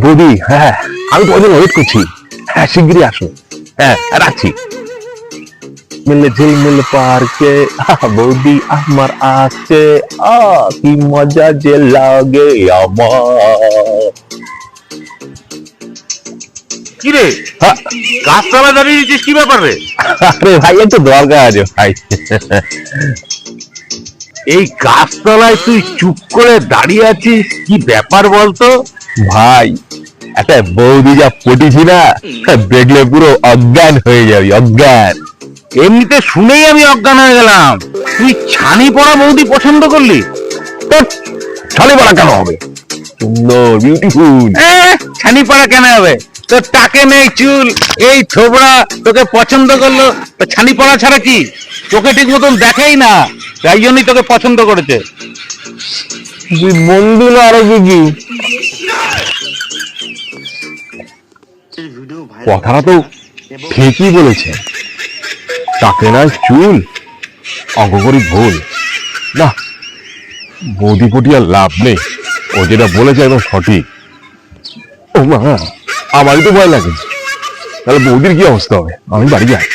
বৌদি, হ্যাঁ আমি তোমার জন্য ওয়েট করছি। হ্যাঁ শিগগিরই আসো। হ্যাঁ রাখছি। মিলে ঝিলমিল পার্কে বৌদি আমার আছে, কি মজা যে লাগে আমার। কি রে, হ্যাঁ, গাছতলা দাঁড়িয়ে দিচ্ছিস, কি ব্যাপার রে? আরে ভাই একটু দরকার আছে ভাই। এই গাছতলায় তুই চুপ করে দাঁড়িয়ে আছিস, কি ব্যাপার বলতো? ভাই একটা বৌদি যা পটিছি না, দেখলে পুরো অজ্ঞান হয়ে যাবি, অজ্ঞান। এমনিতে শুনেই আমি অজ্ঞান হয়ে গেলাম। তুই ছানি পড়া বৌদি পছন্দ করলি? ছালে বলা কেন হবে? সুন্দর, বিউটিফুল। ছানি পড়া কেন হবে? তোর টাকে নেই চুল, এই থোবড়া, তোকে পছন্দ করলো তো ছানি পড়া ছাড়া কি? তোকে ঠিক মতন দেখেই না, তাই জন্যই তোকে পছন্দ করেছে। বন্ধু না আরো কি? কথাটা তো ঠিকই বলেছে, টাকে না চুল, অঙ্ক করি ভুল। না, বৌদি পটি আর লাভ নেই, ও যেটা বলেছে একদম সঠিক। ও মা, আমারই তো ভয় লাগে, তাহলে বৌদির কি অবস্থা হবে? আমি বাড়ি যাই।